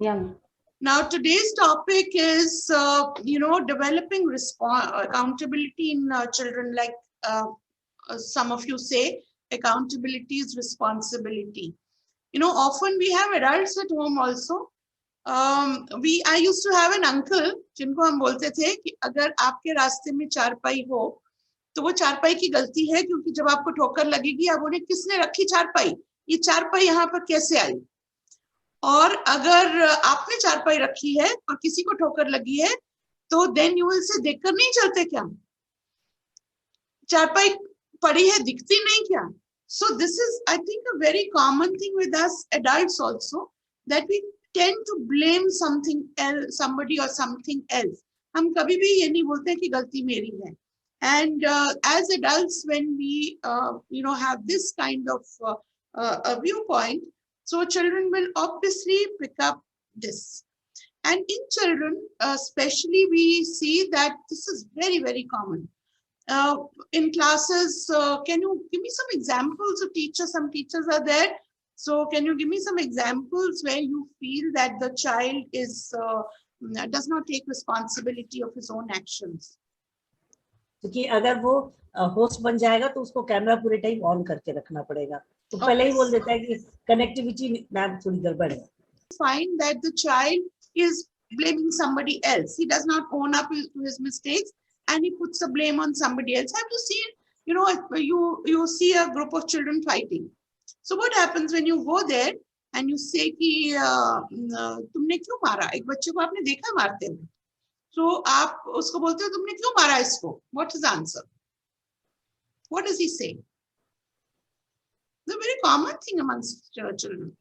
Yeah. Now today's topic is developing accountability in children. Like some of you say, accountability is responsibility. Often we have adults at home also. I used to have an uncle जिनको हम बोलते थे कि अगर आपके रास्ते में चारपाई हो तो वो चारपाई की गलती है, क्योंकि जब आपको ठोकर लगेगी आप बोले किसने रखी चारपाई, ये चारपाई यहाँ पर कैसे आई। और अगर आपने चारपाई रखी है और किसी को ठोकर लगी है तो देन यू विल से देखकर नहीं चलते क्या, चारपाई पड़ी है दिखती नहीं क्या। So this is, I think, a very common thing with us adults also, that we tend to blame something else, somebody or something else. हम कभी भी ये नहीं बोलते कि गलती मेरी है. And as adults, when we have this kind of a viewpoint, so children will obviously pick up this. And in children, especially, we see that this is very, very common. In classes, can you give me some examples of teachers? Some teachers are there. So can you give me some examples where you feel that the child does not take responsibility of his own actions? क्योंकि अगर वो host बन जाएगा तो उसको camera पूरे time on करके रखना पड़ेगा, तो पहले ही बोल देता है कि कनेक्टिविटी मैम थोड़ी गड़बड़ है. Find that the child is blaming somebody else. He does not own up to his mistakes, and he puts the blame on somebody else. Have you seen, you see a group of children fighting. So what happens when you go there and you say कि तुमने क्यों मारा, एक बच्चे को आपने देखा मारते हुए, so आप उसको बोलते हो तुमने क्यों मारा इसको? What is the answer? What does he say? The very common thing amongst children.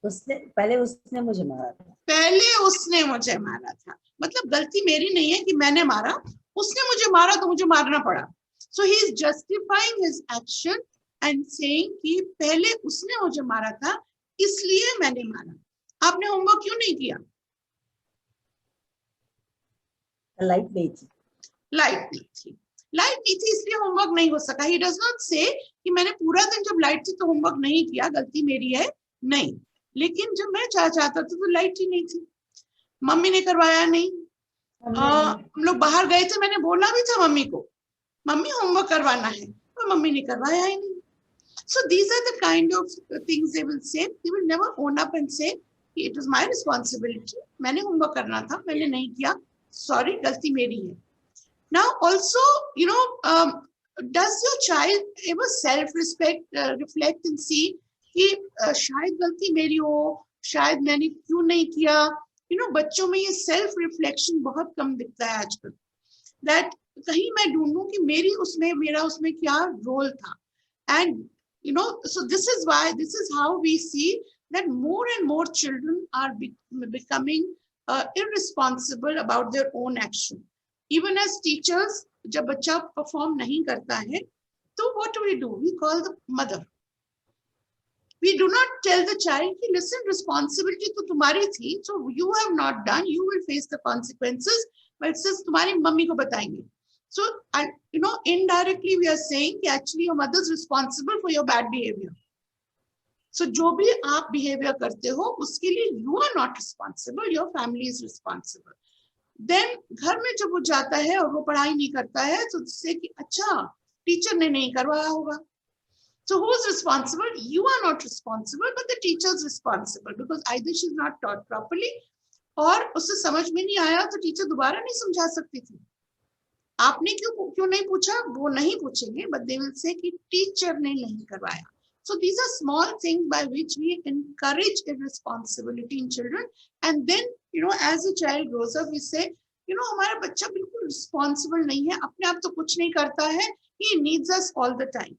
पहले उसने मुझे मारा था. पहले उसने मुझे मारा था, मतलब गलती मेरी नहीं है कि मैंने मारा, उसने मुझे मारा तो मुझे मारना पड़ा. So he is justifying his action and saying कि पहले उसने मुझे मारा था इसलिए मैंने मारा. आपने होमवर्क क्यों नहीं किया? लाइट नहीं थी. लाइट नहीं थी इसलिए होमवर्क नहीं हो सका. He does not say कि मैंने पूरा दिन जब लाइट थी तो होमवर्क नहीं किया, गलती मेरी है. नहीं, लेकिन जब मैं चाहता था तो लाइट ही नहीं थी, मम्मी ने करवाया नहीं. हम लोग बाहर गए थे, मैंने बोला भी था मम्मी को, मम्मी होमवर्क करवाना है, पर मम्मी ने करवाया ही नहीं. So these are the kind of things they will say. They will never own up and say it was my responsibility, मैंने होमवर्क करना था, मैंने नहीं किया, सॉरी, गलती मेरी है. Now also, does your child ever reflect and see कि शायद गलती मेरी हो, शायद मैंने क्यों नहीं किया. बच्चों में ये सेल्फ रिफ्लेक्शन बहुत कम दिखता है आजकल. दैट कहीं मैं ढूंढूं कि मेरा उसमें क्या रोल था. And so this is how we see that more and more children are becoming irresponsible about their own action. Even as teachers, जब बच्चा परफॉर्म नहीं करता है तो what do? We call the mother. We do not tell the child कि listen, responsibility तो तुम्हारी थी, so you have not done, you will face the consequences, but since तुम्हारी मम्मी को बताएंगे. So indirectly we are saying कि actually your mother is responsible for your bad behavior. So जो भी आप behavior करते हो उसके लिए you are not responsible, your family is responsible. Then घर में जब वो जाता है और वो पढ़ाई नहीं करता है तो उससे कि अच्छा टीचर ने नहीं करवाया होगा. So who is responsible? You are not responsible, but the teacher is responsible because either she is not taught properly और उससे समझ में नहीं आया तो टीचर दोबारा नहीं समझा सकती थी. आपने क्यों नहीं पूछा, वो नहीं पूछेंगे, but they will say कि टीचर ने नहीं करवाया. So these are small things by which we encourage irresponsibility in children, and then as a child grows up we say हमारा बच्चा बिल्कुल responsible नहीं है, अपने आप तो कुछ नहीं करता है, he needs us all the time.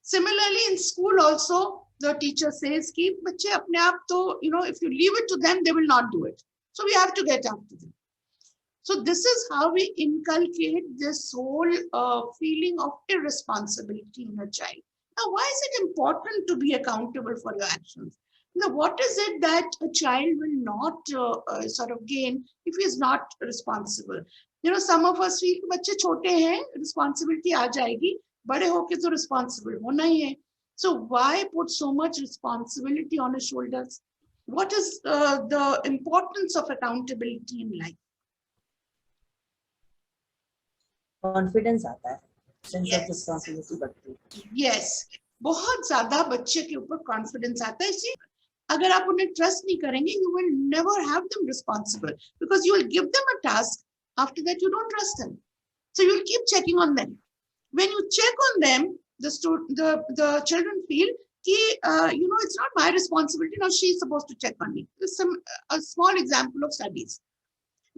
Similarly in school also the teacher says कि बच्चे अपने आप तो if you leave it to them they will not do it, so we have to get after them. So this is how we inculcate this whole feeling of irresponsibility in a child. Now, why is it important to be accountable for your actions? Now, what is it that a child will not sort of gain if he is not responsible? Some of us feel कि बच्चे छोटे हैं, responsibility आ जाएगी, बड़े होके तो responsible होना ही है. So why put so much responsibility on his shoulders? what is the importance of accountability in life? Confidence आता है, सेंस ऑफ Yes. रिस्पांसिबिलिटी बढ़ती है। Yes, बहुत ज्यादा बच्चे के ऊपर कॉन्फिडेंस आता है। इसलिए अगर आप उन्हें ट्रस्ट नहीं करेंगे, you will never have them responsible, because you will give them a task, after that you don't trust them, so you will keep checking on them. When you check on them, the children feel ki, it's not my responsibility, now she is supposed to check on me. This is a small example of studies.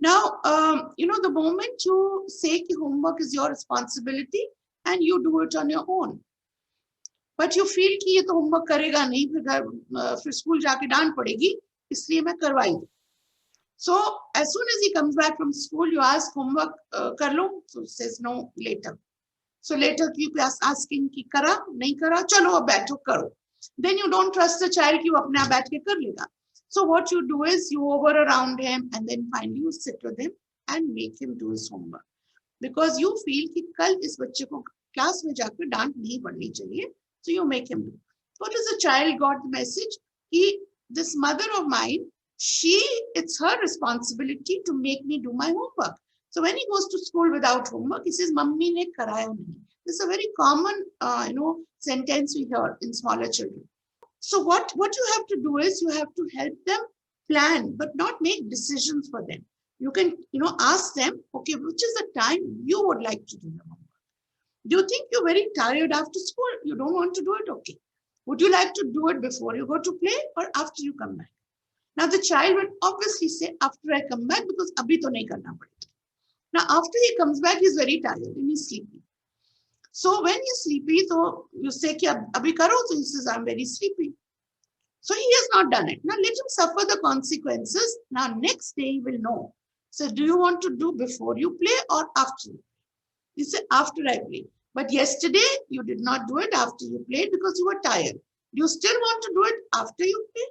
Now, the moment you say ki homework is your responsibility and you do it on your own, but you feel कि ये तो homework करेगा नहीं, फिर school जाके डांट पड़ेगी, इसलिए मैं करवाई दूं. So as soon as he comes back from school, you ask homework कर लो, so he says no, later. So later keep asking कि करा नहीं करा, चलो अब बैठो करो. Then you don't trust the child कि वो अपने आप बैठ के कर लेगा. So what you do is you hover around him and then finally you sit with him and make him do his homework, because you feel कि कल इस बच्चे को क्लास में जाकर डांट नहीं पड़नी चाहिए. So you make him do. What is the child got the message? This mother of mine, it's her responsibility to make me do my homework. So when he goes to school without homework, he says, "Mummy ne karaya nahi." This is a very common, sentence we hear in smaller children. So what you have to do is you have to help them plan, but not make decisions for them. You can, ask them, okay, which is the time you would like to do your homework? Do you think you're very tired after school? You don't want to do it? Okay. Would you like to do it before you go to play or after you come back? Now the child will obviously say, after I come back, because abhi to nahi karna padega. Now after he comes back, he's very tired and he's sleepy. So when he's sleepy, so you say, ki abhi karo, so he says, I'm very sleepy. So he has not done it. Now let him suffer the consequences. Now next day he will know. So do you want to do before you play or after you play? You say, after I play. But yesterday you did not do it after you played because you were tired. Do you still want to do it after you play?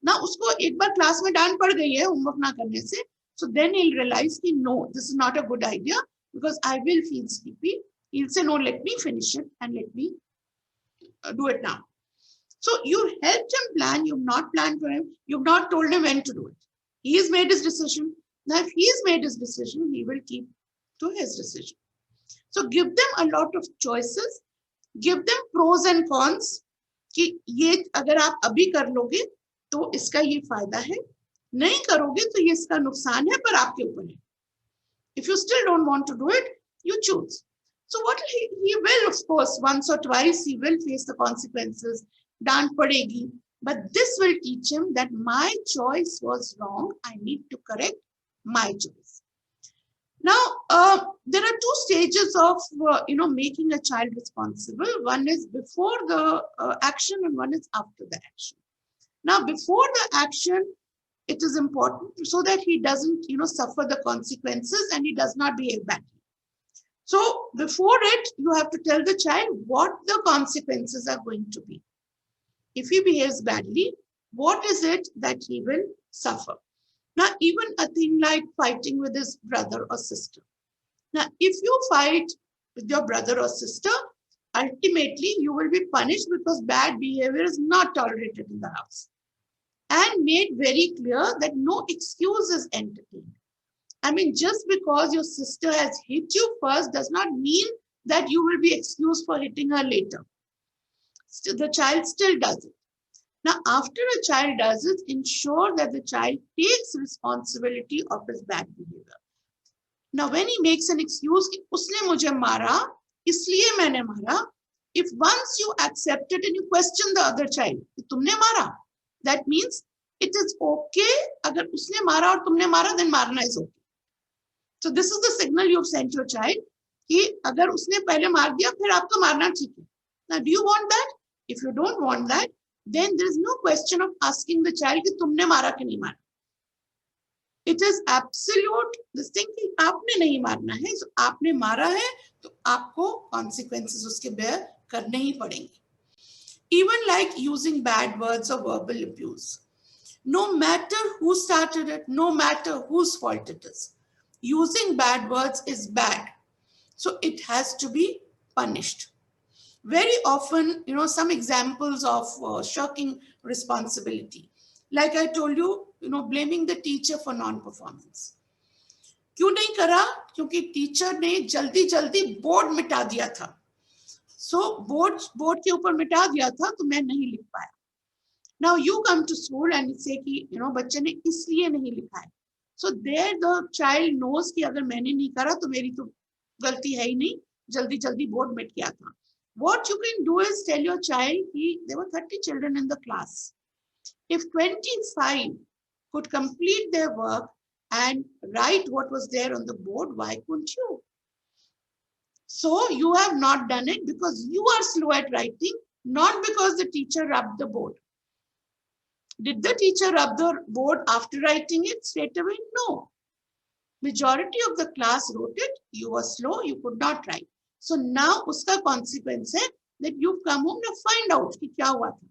Now usko ek baar class mein daan pad gayi hai homework na karne se. So then he'll realize ki no, this is not a good idea because I will feel sleepy. He'll say, no, let me finish it and let me do it now. So you helped him plan. You've not planned for him. You've not told him when to do it. He has made his decision. Now if he has made his decision, he will keep to his decision. So give them a lot of choices, give them pros and cons कि ये अगर आप अभी कर लोगे तो इसका ये फायदा है, नहीं करोगे तो ये इसका नुकसान है, पर आपके ऊपर है. If you still don't want to do it, you choose. So what he will, of course, once or twice he will face the consequences, डांट पड़ेगी, but this will teach him that my choice was wrong. I need to correct my choice. Now, there are two stages of, making a child responsible. One is before the action and one is after the action. Now, before the action, it is important so that he doesn't, suffer the consequences and he does not behave badly. So before it, you have to tell the child what the consequences are going to be. If he behaves badly, what is it that he will suffer? Now, even a thing like fighting with his brother or sister. Now, if you fight with your brother or sister, ultimately you will be punished because bad behavior is not tolerated in the house. And made very clear that no excuse is entertained. I mean, just because your sister has hit you first does not mean that you will be excused for hitting her later. Still, the child still does it. Now, after a child does it, ensure that the child takes responsibility of his bad behavior. Now, when he makes an excuse, उसने मुझे मारा, इसलिए मैंने मारा. If once you accept it and you question the other child, तुमने मारा, that means it is okay. अगर उसने मारा और तुमने मारा, then मारना is okay. So this is the signal you have sent your child कि अगर उसने पहले मार दिया, फिर आपका मारना ठीक है. Now, do you want that? If you don't want that, then there is no question of asking the child कि तुमने मारा कि नहीं मारा. It is absolute this thing कि आपने नहीं मारना है. So आपने मारा है तो आपको consequences उसके bear करने ही पड़ेंगे. Even like using bad words or verbal abuse. No matter who started it, no matter whose fault it is, using bad words is bad. So it has to be punished. Very often, some examples of shirking responsibility. Like I told you, blaming the teacher for non-performance. क्यों नहीं करा? क्योंकि teacher ने जल्दी जल्दी board मिटा दिया था. सो बोर्ड के ऊपर मिटा दिया था, तो मैं नहीं लिख पाया. Now you come to school and say कि बच्चे ने इसलिए नहीं लिखा है. So there the child knows कि अगर मैंने नहीं करा तो मेरी तो गलती है ही नहीं, जल्दी जल्दी बोर्ड मिट गया था. What you can do is tell your child कि there were 30 children in the class. If 25 could complete their work and write what was there on the board, why couldn't you? So you have not done it because you are slow at writing, not because the teacher rubbed the board. Did the teacher rub the board after writing it straight away? No. Majority of the class wrote it. You were slow, you could not write. So now uska consequence hai that you've come home to find out ki kya hua tha.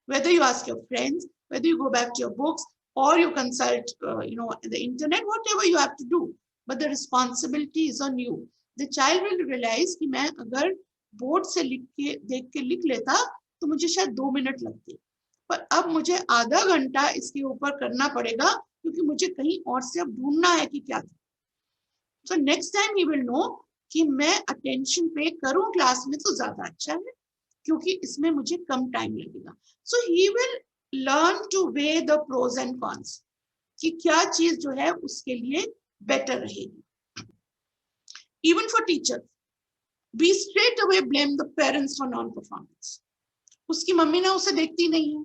Whether you ask your friends, whether you go back to your books, or you consult, the internet, whatever you have to do. But the responsibility is on you. The child will realize कि मैं अगर board से देख के लिख लेता तो मुझे शायद 2 मिनट लगते, पर अब मुझे आधा घंटा इसके ऊपर करना पड़ेगा क्योंकि मुझे कहीं और से अब ढूंढना है कि क्या था. So next time he will know कि मैं अटेंशन पे करूं क्लास में तो ज्यादा अच्छा है क्योंकि इसमें मुझे कम टाइम लगेगा. So he will learn to weigh the pros and cons कि क्या चीज जो है उसके लिए बेटर रहेगी. Even for teachers, we straight away blame the parents for non-performance. उसकी मम्मी ना उसे देखती नहीं है,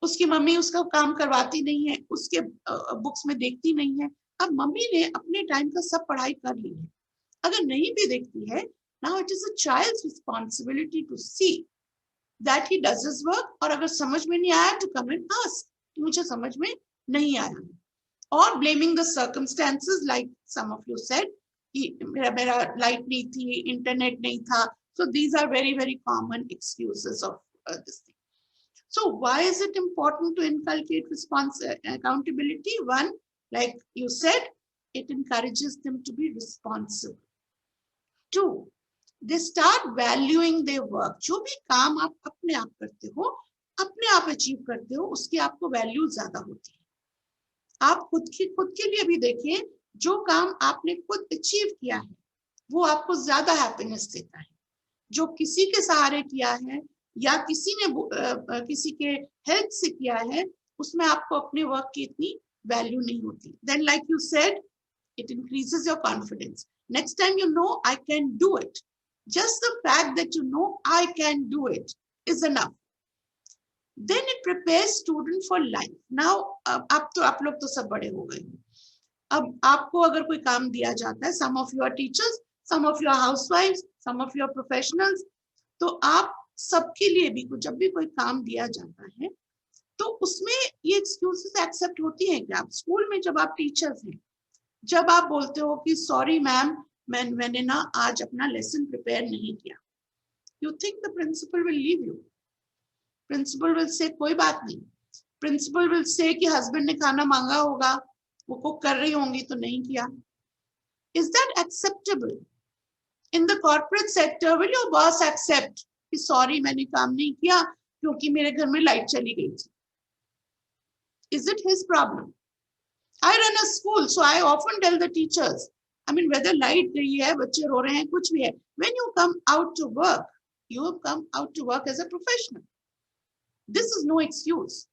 उसकी मम्मी उसका काम करवाती नहीं है, उसके बुक्स में देखती नहीं है. अब मम्मी ने अपने टाइम का सब पढ़ाई कर ली है, अगर नहीं भी देखती है, now it is a child's responsibility to see that he does his work. और अगर समझ में नहीं आया to come and ask, मुझे समझ में नहीं आया. Or blaming the circumstances like some of you said कि मेरा लाइट नहीं थी, इंटरनेट नहीं था. So these are very, very common excuses of this thing. So why is it important to inculcate accountability? One, like you said, it encourages them to be responsible. Two, they start valuing their work. जो भी काम आप अपने आप करते हो, अपने आप अचीव करते हो, उसकी आपको वैल्यू ज्यादा होती है. आप खुद के लिए भी देखिए, जो काम आपने खुद अचीव किया है वो आपको ज्यादा हैप्पीनेस देता है. जो किसी के सहारे किया है या किसी ने किसी के हेल्प से किया है, उसमें आपको अपने वर्क की इतनी वैल्यू नहीं होती. Then like you said, it increases your confidence. Next time you know I can do it. Just the fact that you know I can do it is enough. Then it prepares student for life. Now अब तो आप लोग तो सब बड़े हो गए. अब आपको अगर कोई काम दिया जाता है, some of you are teachers, some of you are housewives, some of you are professionals, तो आप सबके लिए भी जब भी कोई काम दिया जाता है तो उसमें ये एक्सक्यूजेस एक्सेप्ट होती हैं. कि आप स्कूल में जब आप टीचर्स हैं, जब आप बोलते हो कि सॉरी मैम, मैंने ना आज अपना लेसन प्रिपेयर नहीं किया, you think the principal will leave you? Principal will say कोई बात नहीं. प्रिंसिपल विल से कि हस्बैंड ने खाना मांगा होगा, वो कुक कर रही होंगी तो नहीं किया. Is that acceptable? In the corporate sector will your boss accept कि सॉरी मैंने काम नहीं किया क्योंकि मेरे घर में लाइट चली गई थी? Is it his problem? I run a school, so I often tell the teachers, I mean, whether light गई है, बच्चे रो रहे हैं, कुछ भी है, when you come out to work, you have come out to work as a professional. This is no excuse.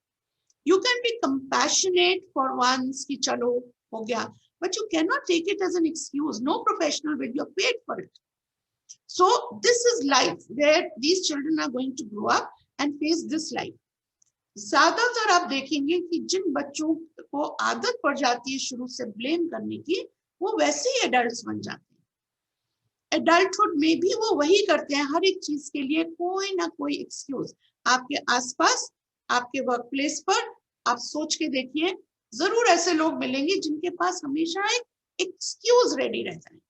You can be compassionate for once कि चलो हो गया, but you cannot take it as an excuse. No professional will, you're paid for it. So this is life where these children are going to grow up and face this life. ज्यादातर आप देखेंगे कि जिन बच्चों को आदत पड़ जाती है शुरू से ब्लेम करने की, वो वैसे ही एडल्ट्स बन जाते हैं. एडल्टहुड में भी वो वही करते हैं, हर एक चीज के लिए कोई ना कोई एक्सक्यूज. आपके आसपास, आपके वर्क प्लेस पर आप सोच के देखिए, जरूर ऐसे लोग मिलेंगे जिनके पास हमेशा एक एक्सक्यूज रेडी रहता है.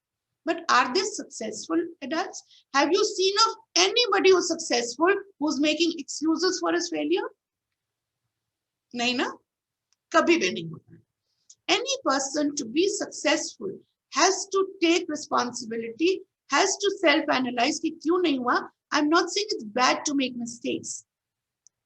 But are they successful adults? Have you seen of anybody who's successful who's making excuses for his failure? नहीं ना, कभी भी नहीं होता. Any person to be successful has to take responsibility, has to self-analyze कि क्यों नहीं हुआ. I'm not saying it's bad to make mistakes.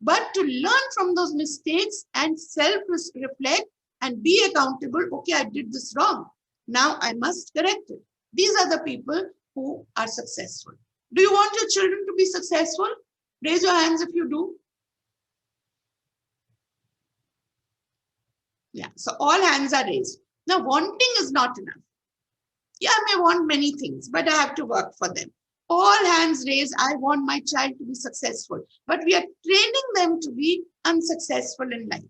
but to learn from those mistakes and self-reflect and be accountable. Okay, I did this wrong. Now I must correct it. These are the people who are successful. Do you want your children to be successful? Raise your hands if you do. Yeah, so all hands are raised. Now, wanting is not enough. Yeah, I may want many things, but I have to work for them. All hands raised, I want my child to be successful. But we are training them to be unsuccessful in life.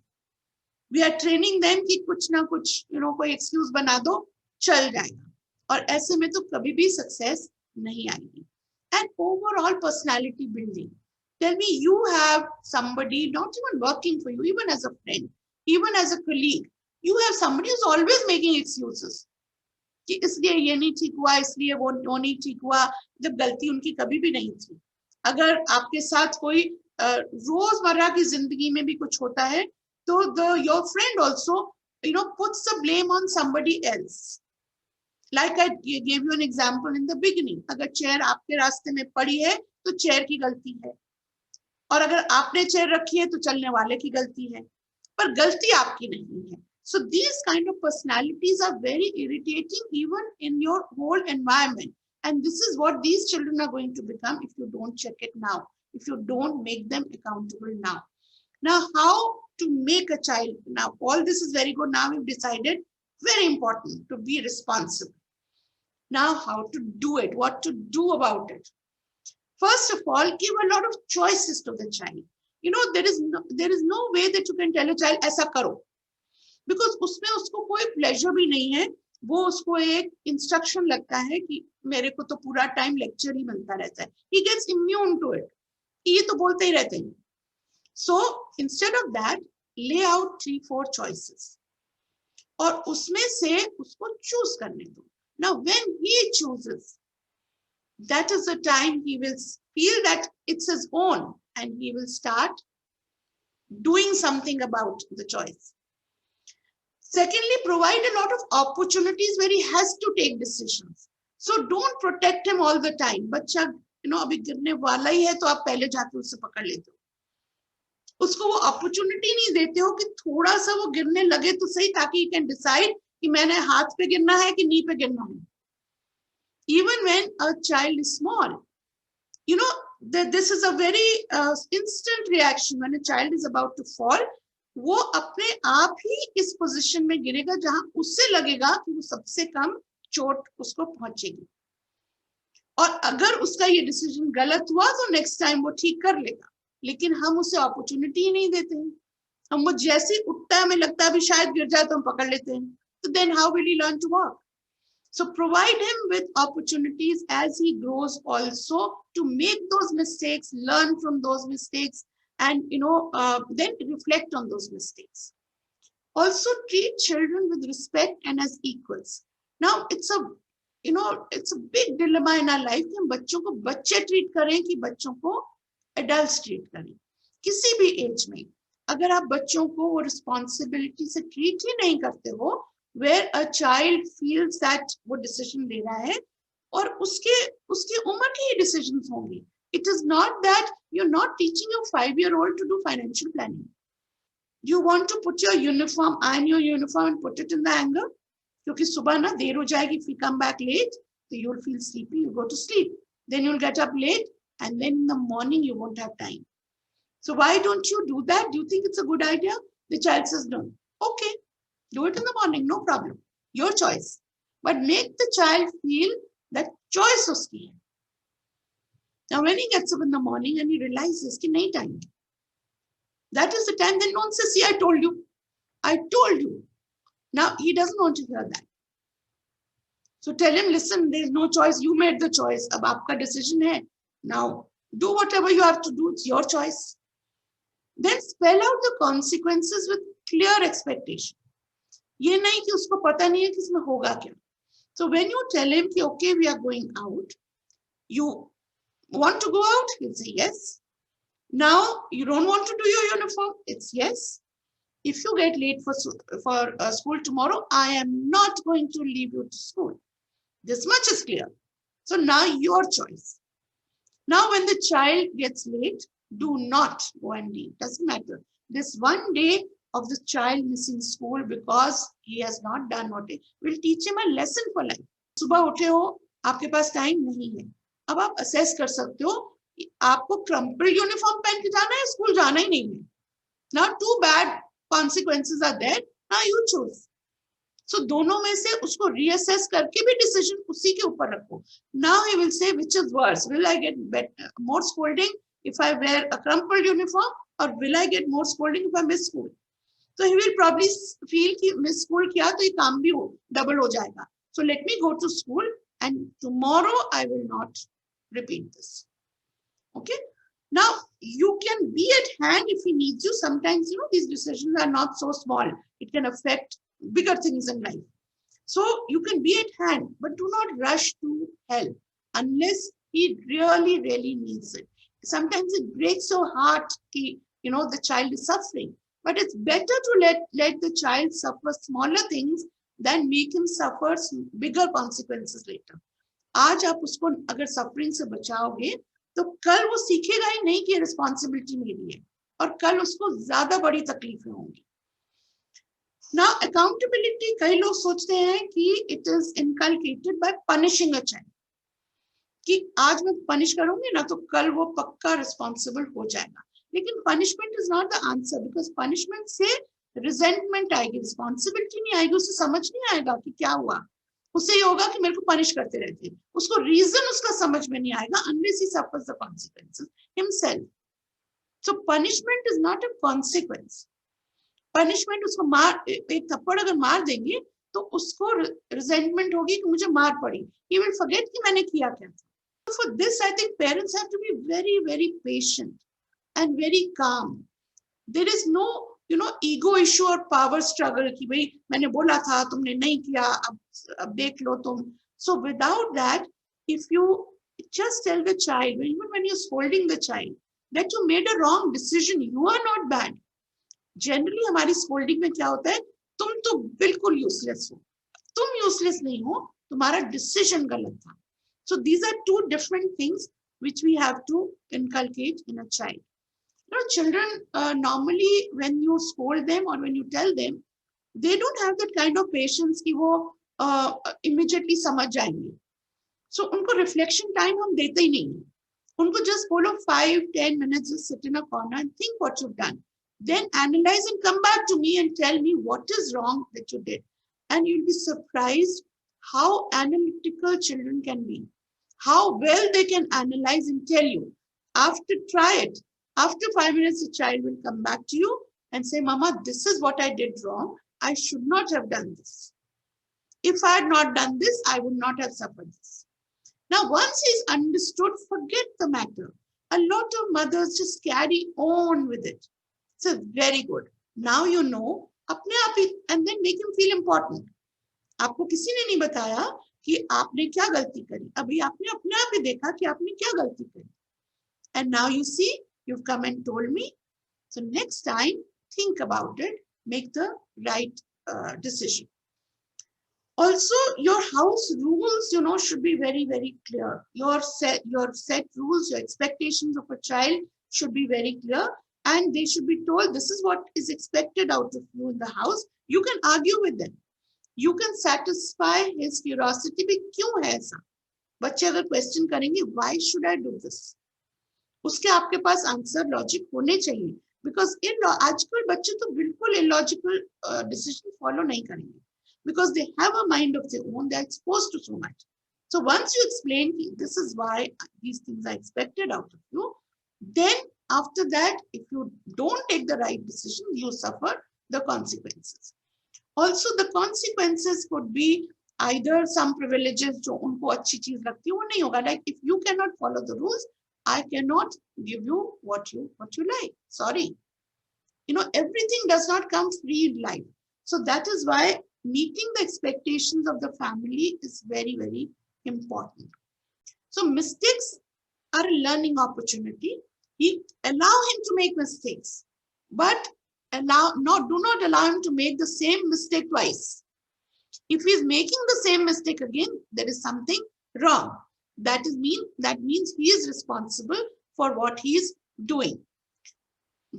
We are training them कि कुछ ना कुछ, कोई excuse बना दो, चल जाएगा. और ऐसे में तो कभी भी success नहीं आएगी. And overall personality building. Tell me, you have somebody not even working for you, even as a friend, even as a colleague, you have somebody who's always making excuses. कि इसलिए ये नहीं ठीक हुआ, इसलिए वो नहीं ठीक हुआ, जब गलती उनकी कभी भी नहीं थी. अगर आपके साथ कोई रोजमर्रा की जिंदगी में भी कुछ होता है, तो your friend also, puts the blame on somebody else. Like I gave you an example in the beginning. अगर चेयर आपके रास्ते में पड़ी है, तो चेयर की गलती है. और अगर आपने चेयर रखी है, तो चलने वाले की गलती है. पर गलती आपकी नहीं है. So these kind of personalities are very irritating even in your whole environment. And this is what these children are going to become if you don't check it now, if you don't make them accountable now. Now, how to make a child? Now, all this is very good. Now we've decided, very important, to be responsible. Now, how to do it, what to do about it. First of all, give a lot of choices to the child. There is no way that you can tell a child, ऐसा करो. Because उसमें उसको कोई pleasure भी नहीं है, वो उसको एक इंस्ट्रक्शन लगता है कि मेरे को तो पूरा टाइम लेक्चर ही मिलता रहता है. He gets immune to it. ये तो बोलते ही रहते हैं. So instead of that, lay out 3-4 choices. और उसमें से उसको choose करने दो. Now when he chooses, that is the time he will feel that it's his own and he will start doing something about the choice. Secondly, provide a lot of opportunities where he has to take decisions. So don't protect him all the time. बच्चा अभी गिरने वाला ही है, तो आप पहले जाके उससे पकड़ लेते हो. उसको वो अपॉर्चुनिटी नहीं देते हो कि थोड़ा सा वो गिरने लगे तो सही, ताकि he can decide कि मैंने हाथ पे गिरना है कि नी पे गिरना है. Even when a child is small, this is a very instant reaction. When a child is about to fall, वो अपने आप ही इस पोजीशन में गिरेगा जहां उससे लगेगा कि वो सबसे कम चोट उसको पहुंचेगी. और अगर उसका ये डिसीजन गलत हुआ, तो नेक्स्ट टाइम वो ठीक कर लेगा. लेकिन हम उसे अपॉर्चुनिटी ही नहीं देते हैं. हम वो जैसे ही उठता है, हमें लगता है अभी शायद गिर जाए, तो हम पकड़ लेते हैं. तो then how will he learn to walk? So provide him with opportunities as he grows also to make those mistakes, learn from those mistakes, and then reflect on those mistakes. Also treat children with respect and as equals. Now it's a big dilemma in our life कि हम बच्चों को बच्चे treat करें कि बच्चों को adults treat करें. किसी भी एज में अगर आप बच्चों को वो responsibility से treat ही नहीं करते हो, where a child feels that वो decision ले रहा है और उसकी उम्र की ही decisions होंगी. It is not that you're not teaching your 5-year-old to do financial planning. You want to put your uniform, iron your uniform and put it in the hanger? क्योंकि सुबह ना देर हो जाएगी, if you come back late, so you'll feel sleepy, you go to sleep. Then you'll get up late and then in the morning you won't have time. So why don't you do that? Do you think it's a good idea? The child says no. Okay, do it in the morning, no problem. Your choice. But make the child feel that choice उसकी है. Now when he gets up in the morning and he realizes कि नहीं time, that is the time, then don't say, see, I told you. I told you. Now he doesn't want to hear that. So tell him, listen, there's no choice. You made the choice. अब आपका decision है. Now do whatever you have to do. It's your choice. Then spell out the consequences with clear expectation. ये नहीं कि उसको पता नहीं है कि इसमें होगा क्या. So when you tell him कि okay, we are going out, you want to go out? He'll say yes. Now you don't want to do your uniform? It's yes. If you get late for school tomorrow, I am not going to leave you to school. This much is clear. So now your choice. Now when the child gets late, Do not go and leave. Doesn't matter. This one day of the child missing school because he has not done what he will teach him a lesson for life. सुबह उठे हो, आपके पास time नहीं है, अब आप assess कर सकते हो आपको क्रम्पल यूनिफॉर्म पहन के जाना है, स्कूल जाना ही नहीं है. Now two bad consequences are there. Now you choose. So दोनों में से उसको reassess करके भी decision उसी के ऊपर रखो. Now he will say which is worse. Will I get more scolding if I wear a crumpled uniform, or will I get more scolding if I miss school? So he will probably feel कि miss school किया तो ये काम भी double हो जाएगा. So let me go to school and tomorrow I will not repeat this. Okay. Now you can be at hand if he needs you. Sometimes, these decisions are not so small. It can affect bigger things in life. So you can be at hand, but do not rush to help unless he really, really needs it. Sometimes it breaks your heart, the child is suffering, but it's better to let the child suffer smaller things than make him suffer bigger consequences later. आज आप उसको अगर suffering से बचाओगे तो कल वो सीखेगा ही नहीं कि रिस्पॉन्सिबिलिटी मेरी है, और कल उसको ज्यादा बड़ी तकलीफें होंगी. Now accountability, कई लोग सोचते हैं कि it is inculcated by punishing a child, कि आज मैं पनिश करूंगी ना तो कल वो पक्का रिस्पॉन्सिबल हो जाएगा. लेकिन punishment is not the answer, because punishment से रिजेंटमेंट आएगी, रिस्पॉन्सिबिलिटी नहीं आएगी, उसे समझ नहीं आएगा कि क्या हुआ. उससे ये होगा कि मेरे को पनिश करते रहते हैं, उसको रीजन उसका समझ में नहीं आएगा unless he suffers the consequences himself. So punishment is not a consequence. Punishment, उसको मार, एक थप्पड़ अगर मार देंगे तो उसको रिजेंटमेंट होगी कि मुझे मार पड़ी. He will forget कि मैंने किया क्या था. So for this, I think parents have to be very, very patient and very calm. There is no ego issue or power struggle कि भाई मैंने बोला था तुमने नहीं किया, अब देख लो तुम. So without that, if you just tell the child, even when you're scolding the child, that you made a wrong decision, you are not bad. Generally हमारी scolding में क्या होता है, तुम तो बिल्कुल useless हो, तुम useless नहीं हो, तुम्हारा decision गलत था. So these are two different things which we have to inculcate in a child. Children normally, when you scold them or when you tell them, they don't have that kind of patience कि वो immediately समझ जाएंगे. So उनको reflection time हम देते ही नहीं. उनको just बोलो 5-10 minutes, just sit in a corner and think what you've done. Then analyze and come back to me and tell me what is wrong that you did. And you'll be surprised how analytical children can be, how well they can analyze and tell you. Try it. After 5 minutes, the child will come back to you and say, Mama, this is what I did wrong. I should not have done this. If I had not done this, I would not have suffered this. Now, once he's understood, forget the matter. A lot of mothers just carry on with it. So very good. Now you know, and then make him feel important. आपको किसी ने नहीं बताया कि आपने क्या गलती करी. अभी आपने अपने आप ही देखा कि आपने क्या गलती करी. And now you see, you've come and told me. So next time, think about it. Make the right decision. Also, your house rules, should be very, very clear. Your set rules, your expectations of a child should be very clear. And they should be told, this is what is expected out of you in the house. You can argue with them. You can satisfy his curiosity. भी क्यों है ऐसा? बच्चे अगर question करेंगे, why should I do this? उसके आपके पास answer logic होने चाहिए. बिकॉज आजकल बच्चे तो बिल्कुल इलॉजिकल डिसीजन फॉलो नहीं करेंगे, because they have a mind of their own, they are exposed to so much. So once you explain this is why these things are expected out of you, then after that, if you don't take the right decision, you suffer the consequences. Also, the consequences could be either some privileges जो उनको अच्छी चीज लगती है वो नहीं होगा. Like if you cannot follow the rules, I cannot give you what you like. Sorry. Everything does not come free in life. So that is why meeting the expectations of the family is very, very important. So mistakes are a learning opportunity. Allow him to make mistakes, but do not allow him to make the same mistake twice. If he is making the same mistake again, there is something wrong. That means he is responsible for what he is doing.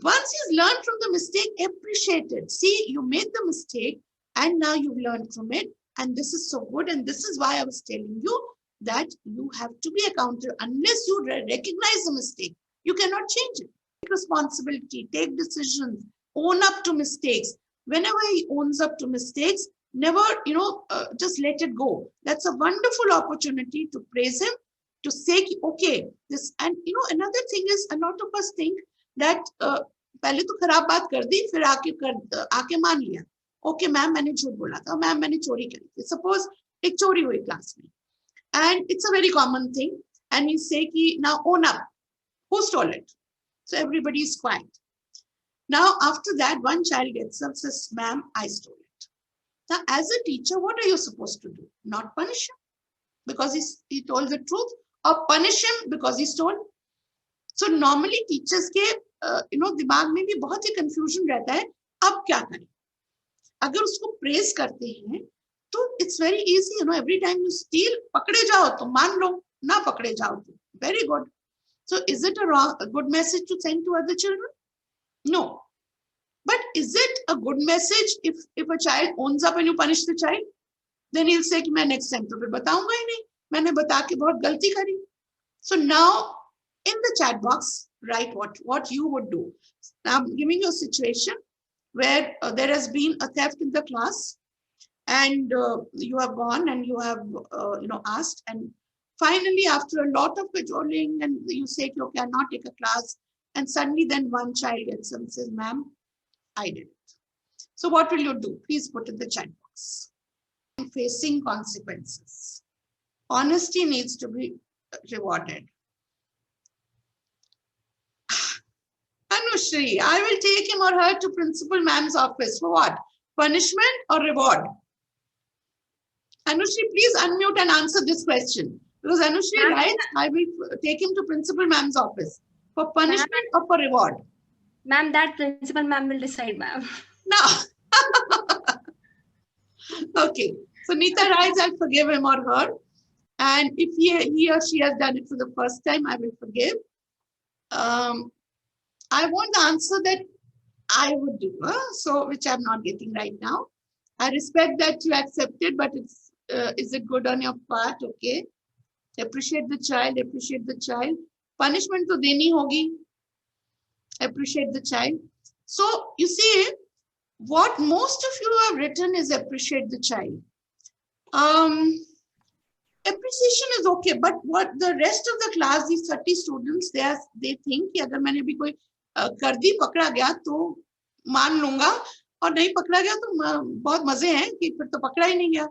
Once he's learned from the mistake, appreciate it. See, you made the mistake and now you've learned from it. And this is so good. And this is why I was telling you that you have to be accountable. Unless you recognize the mistake, you cannot change it. Take responsibility, take decisions, own up to mistakes. Whenever he owns up to mistakes, never, just let it go. That's a wonderful opportunity to praise him, to say, okay, this, and another thing is, a lot of us think that पहले तो खराब बात कर दी, फिर आके मान लिया, okay ma'am मैंने झूठ बोला था, मैम मैंने चोरी करी थी. सपोज एक चोरी हुई क्लास में, and it's a very common thing, and we say कि now own up, who stole it? So everybody is quiet. Now after that, one child gets up, says, ma'am, I stole it. Now as a teacher, what are you supposed to do? Not punish him because he told the truth, or punish him because he stole? So normally teachers के दिमाग में भी बहुत ही confusion रहता है, अब क्या करें? अगर उसको praise करते हैं तो it's very easy, every time you steal, पकड़े जाओ तो मान लो, ना पकड़े जाओ तो very good. So is it a good message to send to other children? No. But is it a good message if a child owns up and you punish the child? Then he'll say कि मैं next time तो फिर बताऊंगा ही नहीं, मैंने बता के बहुत गलती करी. So now in the chat box, write what you would do. Now I'm giving you a situation where there has been a theft in the class, and you have gone and you have asked, and finally after a lot of cajoling and you say, okay, I'll not take a class, and suddenly then one child gets up and says, ma'am, I did it. So what will you do? Please put in the chat box. Facing consequences. Honesty needs to be rewarded. Anushri, I will take him or her to principal ma'am's office. For what? Punishment or reward? Anushri, please unmute and answer this question. Because Anushri writes, I will take him to principal ma'am's office. For punishment or for reward? Ma'am, that principal ma'am will decide, ma'am. No. Okay. So Neeta writes, I'll forgive him or her. And if he or she has done it for the first time, I will forgive. I want the answer that I would do, so which I'm not getting right now. I respect that you accepted, but it's is it good on your part? Okay. Appreciate the child, appreciate the child. Punishment to deni hogi. Appreciate the child. So you see, what most of you have written is appreciate the child. Appreciation is okay, but what the rest of the class, these 30 students, they think कि अगर मैंने भी कोई कर दी, पकड़ा गया तो मान लूंगा, और नहीं पकड़ा गया तो बहुत मजे हैं कि फिर तो पकड़ा ही नहीं गया.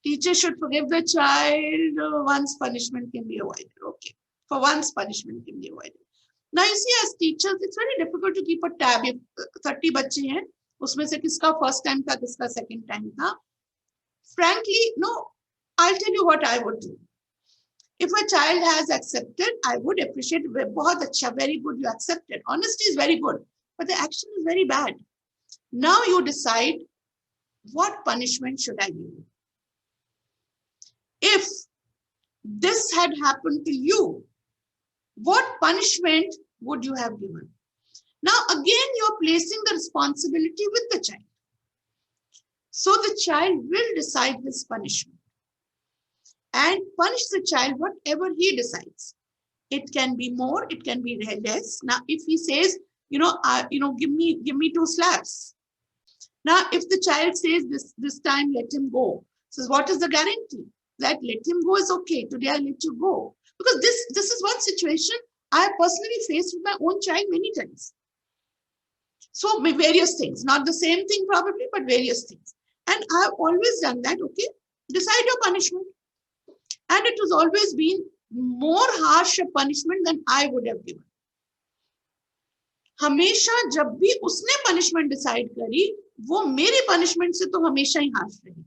Teacher should forgive the child once punishment can be avoided. Okay, for once punishment can be avoided. Now you see, as teachers, it's very difficult to keep a tab. 30 बच्चे हैं, उसमें से किसका first time था, किसका second time था. Frankly, no, I'll tell you what I would do. If a child has accepted, I would appreciate it. बहुत अच्छा, very good, you accepted. Honesty is very good, but the action is very bad. Now you decide, what punishment should I give you? If this had happened to you, what punishment would you have given? Now again, you're placing the responsibility with the child. So the child will decide his punishment and punish the child whatever he decides. It can be more, it can be less. Now, if he says, give me 2 slaps. Now, if the child says this time, let him go. Says, what is the guarantee? That let him go is okay. Today I let you go. Because this is one situation I have personally faced with my own child many times. So various things, not the same thing probably, but various things. And I have always done that. Okay, decide your punishment. And it has always been more harsh a punishment than I would have given. हमेशा जब भी उसने punishment decide करी, वो मेरी punishment से तो हमेशा ही harsh रही.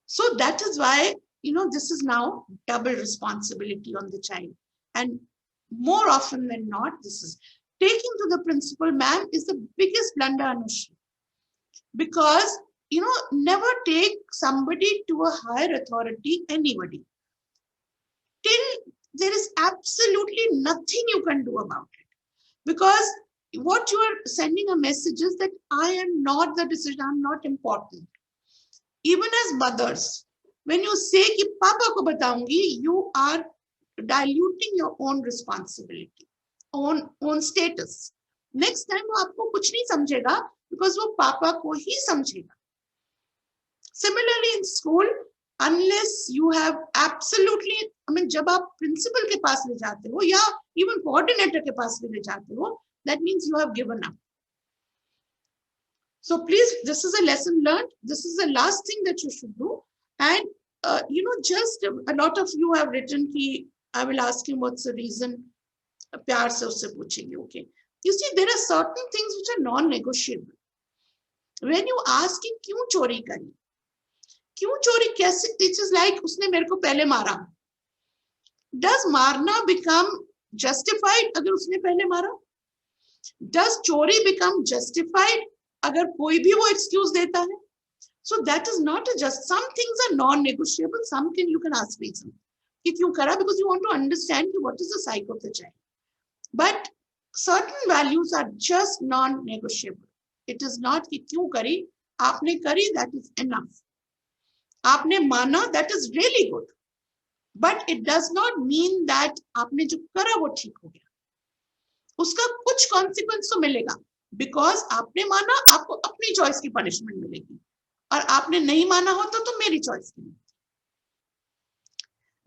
So that is why, this is now double responsibility on the child. And more often than not, this is taking to the principal ma'am is the biggest blunder, Anushri. Because, never take somebody to a higher authority, anybody. Till there is absolutely nothing you can do about it, because what you are sending a message is that I am not the decision, I'm not important. Even as mothers, when you say कि पापा को बताऊंगी, you are diluting your own responsibility, own status. Next time वो आपको कुछ नहीं समझेगा, because वो पापा को ही समझेगा. Similarly in school, unless you have absolutely, I mean, जब आप principal के पास ले जाते हो या even coordinator के पास भी ले जाते हो, that means you have given up. So please, this is a lesson learned. This is the last thing that you should do. And just a lot of you have written कि I will ask him what's the reason. प्यार से उससे पूछेंगे, okay. You see, there are certain things which are non-negotiable. When you ask कि क्यों चोरी करी, क्यों चोरी कैसे, it is like उसने मेरे को पहले मारा. Does मारना become justified अगर उसने पहले मारा? Does चोरी become justified अगर कोई भी वो excuse देता है? So that is not a just. Some things are non-negotiable. Some you can ask reason. कि क्यों करा, because you want to understand what is the psyche of the child. But certain values are just non-negotiable. It is not कि क्यों करी, आपने करी, that is enough. आपने माना, that is really good. But it does not mean that आपने जो करा वो ठीक हो गया. उसका कुछ consequence तो मिलेगा, because आपने माना, आपको अपनी choice की punishment मिलेगी, और आपने नहीं माना होता तो मेरी choice की.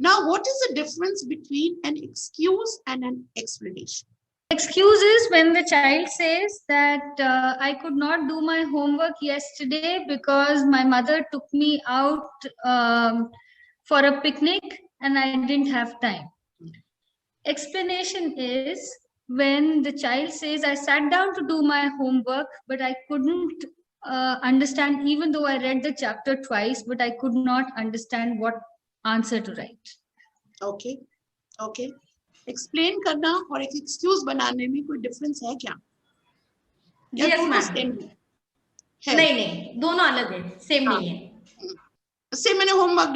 Now, what is the difference between an excuse and an explanation? Excuse is when the child says that I could not do my homework yesterday because my mother took me out for a picnic and I didn't have time. Explanation is when the child says I sat down to do my homework, but I couldn't understand, even though I read the chapter twice, but I could not understand what answer to write. Okay. Explain करना और एक excuse बनाने में कोई difference है क्या? Yes, ma'am. नहीं, दोनों अलग है, same नहीं है. से मैंने होमवर्क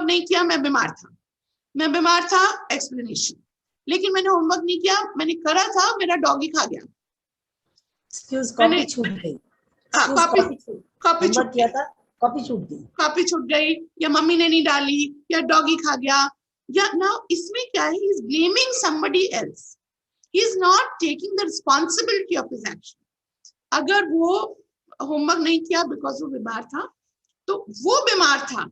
नहीं किया, मैं बीमार था, explanation. लेकिन मैंने होमवर्क नहीं किया, मैंने करा था, मेरा डॉगी खा गया. Excuse कॉपी छूट गई. कॉपी छूट गई या मम्मी ने नहीं डाली या डॉगी खा गया. या now इसमें क्या है, he is blaming somebody else. He is not taking the responsibility of his action. अगर वो होमवर्क नहीं किया because वो बीमार था, तो वो बीमार था,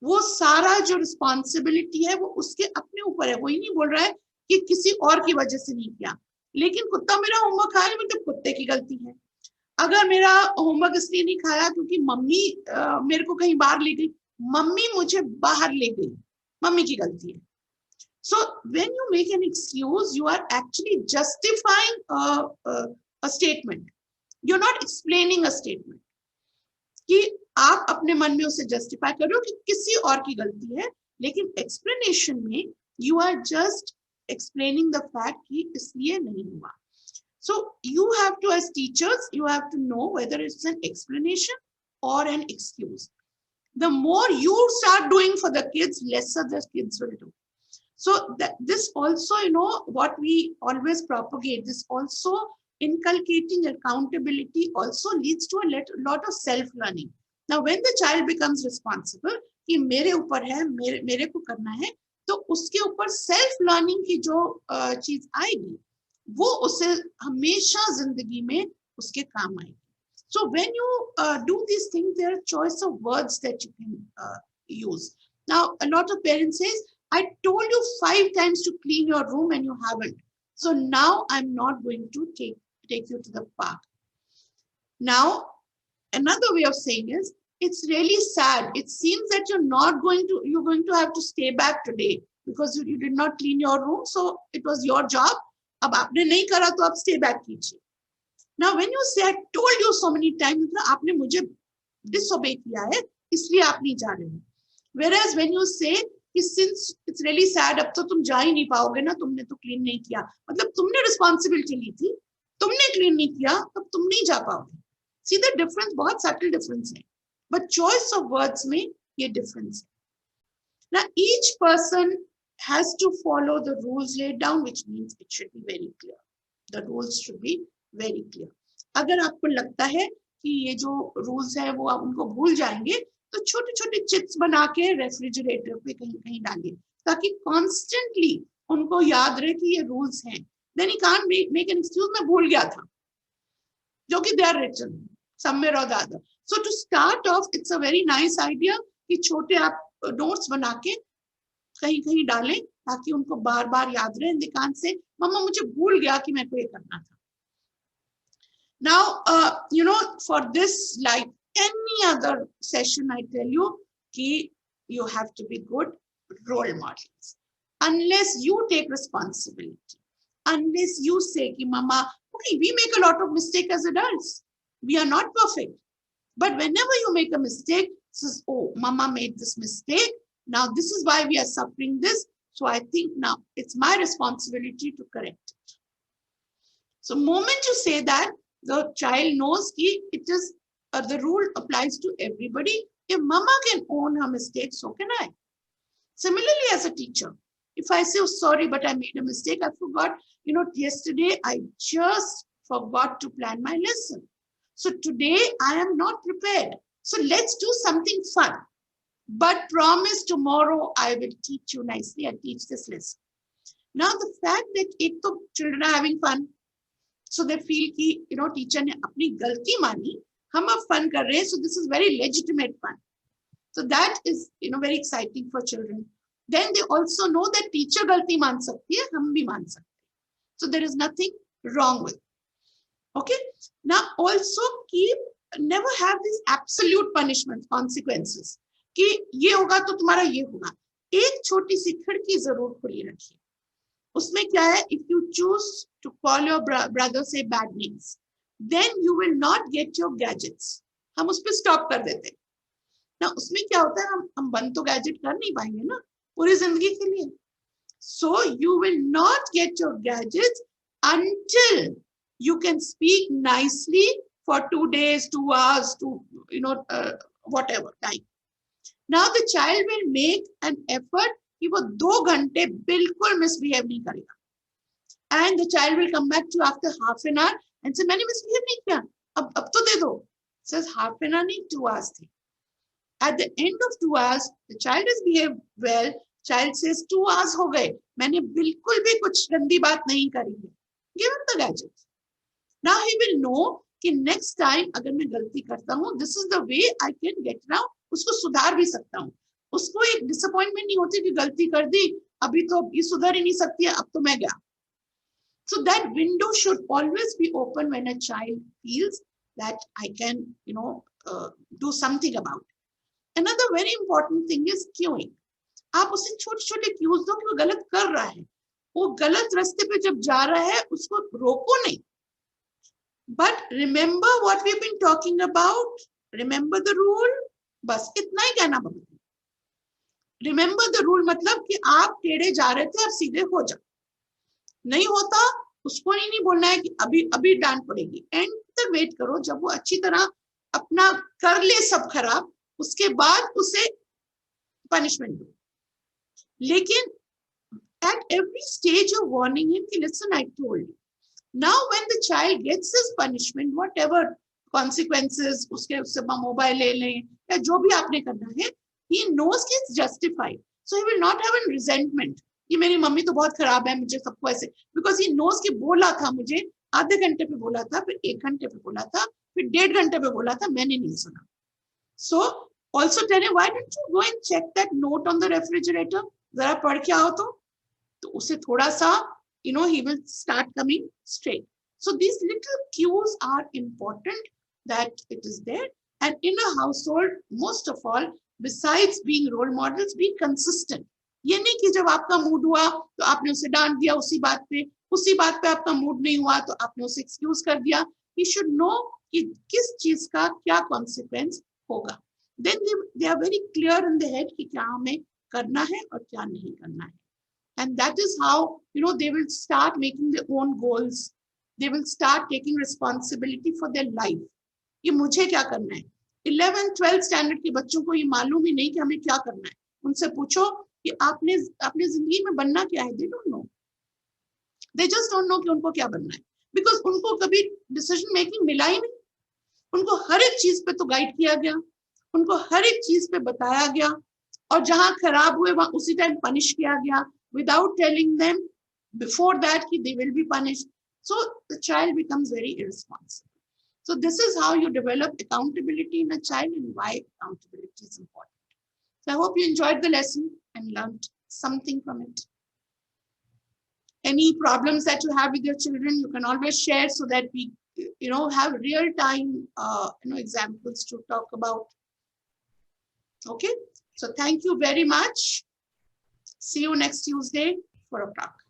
वो सारा जो रिस्पॉन्सिबिलिटी है वो उसके अपने ऊपर है. वही नहीं बोल रहा है कि किसी और की वजह से नहीं किया. लेकिन कुत्ता मेरा होमवर्क खाया, मतलब कुत्ते की गलती है. अगर मेरा होमवर्क इसलिए नहीं खाया क्योंकि मम्मी मेरे को कहीं बाहर ले गई, मम्मी मुझे बाहर ले गई, मम्मी की गलती है. So when you make an excuse, you are actually justifying a statement. You're not explaining a statement. कि आप अपने मन में उसे justify कर रहे हो कि किसी और की गलती है, लेकिन explanation में you are just explaining the fact कि इसलिए नहीं हुआ. So you have to, as teachers, you have to know whether it's an explanation or an excuse. The more you start doing for the kids, lesser the kids will do. So this also, what we always propagate, this also inculcating accountability also leads to a lot of self-learning. Now, when the child becomes responsible, कि मेरे ऊपर है, मेरे को करना है, तो उसके ऊपर self-learning की जो चीज आएगी, वो उसे हमेशा जिंदगी में उसके काम आएगी. So when you do these things, there are choice of words that you can use. Now, a lot of parents say, I told you 5 times to clean your room and you haven't. So now I'm not going to take you to the park. Now, another way of saying is, it's really sad. It seems that you're going to have to stay back today because you did not clean your room. So it was your job. अब आपने नहीं करा तो आप stay back कीजिए. Now, when you say, I told you so many times, आपने मुझे disobey किया है, इसलिए आप नहीं जा रहे हो. Whereas when you say, since it's really sad, अब तो तुम जा ही नहीं पाओगे ना, तुमने तो clean नहीं किया. मतलब तुमने responsibility ली थी, तुमने clean नहीं किया, अब तुम नहीं जा पाओगे. See the difference, बहुत subtle difference है. But choice of words में ये difference है. Now, each person has to follow the rules laid down, which means it should be very clear. The rules should be very clear. अगर आपको लगता है कि ये जो rules है वो आप उनको भूल जाएंगे, तो छोटे छोटे चिट्स बना के रेफ्रिजरेटर पे कहीं कहीं डालिए, ताकि कॉन्स्टेंटली उनको याद रहे कि ये रूल्स हैं. Then he can't make an excuse, मैं भूल गया था, जो कि they are written somewhere or the other. So to start off, it's a very nice idea कि छोटे आप नोट्स बना के कहीं कहीं डालें, ताकि उनको बार बार याद रहे. They can't say, मम्मा मुझे भूल गया कि मेरे को ये करना था. Now, you know, for this, like any other session, I tell you, कि you have to be good role models. Unless you take responsibility, unless you say, कि mama, okay, we make a lot of mistakes as adults. We are not perfect. But whenever you make a mistake, says, oh, mama made this mistake. Now this is why we are suffering this. So I think now it's my responsibility to correct it. So moment you say that, the child knows that it is the rule applies to everybody. If mama can own her mistakes, so can I. Similarly, as a teacher, if I say, oh, sorry, but I made a mistake, I forgot, you know, yesterday I just forgot to plan my lesson. So today I am not prepared. So let's do something fun. But promise tomorrow I will teach you nicely. I'll teach this lesson. Now the fact that children are having fun, so they feel कि you know teacher ने अपनी गलती मानी, हम अब fun कर रहे हैं, so this is very legitimate fun. So that is very exciting for children. Then they also know that teacher गलती मान सकती है, हम भी मान सकते हैं. So there is nothing wrong with it. Okay. Now also never have these absolute punishments, consequences. कि ये होगा तो तुम्हारा ये होगा. एक छोटी सी खिड़की जरूर खुली रखिए. उसमें क्या है, if you choose to call your brother say bad names, then you will not get your gadgets. हम उस पे stop कर देते हैं ना. उसमें क्या होता है, हम बंद तो gadget कर नहीं पाएंगे ना पूरी जिंदगी के लिए. So you will not get your gadgets until you can speak nicely for 2 days, 2 hours, whatever time. Now the child will make an effort कि वो 2 घंटे बिल्कुल misbehave नहीं करेगा. And the child will come back to you after half an hour and say, मैंने misbehave नहीं किया, अब तो दे दो. Says half an hour नहीं, 2 hours थी. At the end of 2 hours, the child has behaved well. Child says 2 hours हो गए, मैंने बिल्कुल भी कुछ गंदी बात नहीं करी है. Give him the gadget. Now he will know कि next time अगर मैं गलती करता हूँ, this is the way I can get around. उसको सुधार भी सकता हूँ. उसको एक डिसअपॉइंटमेंट नहीं होती कि गलती कर दी, अभी तो ये सुधर ही नहीं सकती है, अब तो मैं गया. So that window should always be open when a child feels that I can, do something about it. Another very important thing is cueing. आप उसे छोटे-छोटे cues दो कि वो गलत कर रहा है. वो गलत रास्ते पे जब जा रहा है, उसको रोको नहीं. But remember what we've been talking about. Remember the rule. बस इतना ही कहना पड़ेगा. Remember the rule मतलब कि आप टेढ़े जा रहे थे, आप सीधे हो जाओ. नहीं होता, उसको नहीं बोलना है कि अभी डांट पड़ेगी. एंड तक वेट करो जब वो अच्छी तरह अपना कर ले सब खराब, उसके बाद उसे पनिशमेंट दो. लेकिन at every stage of warning him कि listen, I told you. Now when the child gets his punishment, whatever consequences, उससे मोबाइल ले लें या जो भी आपने करना है, he knows it's justified. So he will not have a resentment. कि मेरी मम्मी तो बहुत खराब है, मुझे सबको ऐसे, because he knows कि बोला था मुझे, आधे घंटे पे बोला था, फिर 1 घंटे पे बोला था, फिर 1.5 घंटे पे बोला था, मैंने नहीं सुना. So also tell him, why don't you go and check that note on the refrigerator? जरा पढ़ के आओ तो उसे थोड़ा सा, he will start coming straight. So these little cues are important that it is there. And in a household, most of all, besides being role models, be consistent. ये नहीं कि जब आपका मूड हुआ तो आपने उसे डांट दिया उसी बात पे आपका मूड नहीं हुआ तो आपने उसे एक्सक्यूज कर दिया. He should know कि किस चीज का क्या कॉन्सिक्वेंस होगा. Then they are very clear in the head कि क्या हमें करना है और क्या नहीं करना है. And that is how, they will start making their own goals. They will start taking responsibility for their life. ये मुझे क्या करना है. 11th 12th स्टैंडर्ड के बच्चों को ये मालूम ही नहीं कि हमें क्या करना है. उनसे पूछो कि आपने अपनी जिंदगी में बनना क्या है, they don't know, they just don't know कि उनको क्या बनना है, बिकॉज उनको कभी डिसीजन मेकिंग मिला ही नहीं। उनको हर एक चीज पे तो गाइड किया गया, उनको हर एक चीज पे बताया गया, और जहां खराब हुए वहां उसी टाइम पनिश किया गया without telling them before that कि they will be punished. So the child becomes very irresponsible. So this is how you develop accountability in a child and why accountability is important. So I hope you enjoyed the lesson and learned something from it. Any problems that you have with your children, you can always share so that we have real time examples to talk about. Okay, so thank you very much. See you next Tuesday for a talk.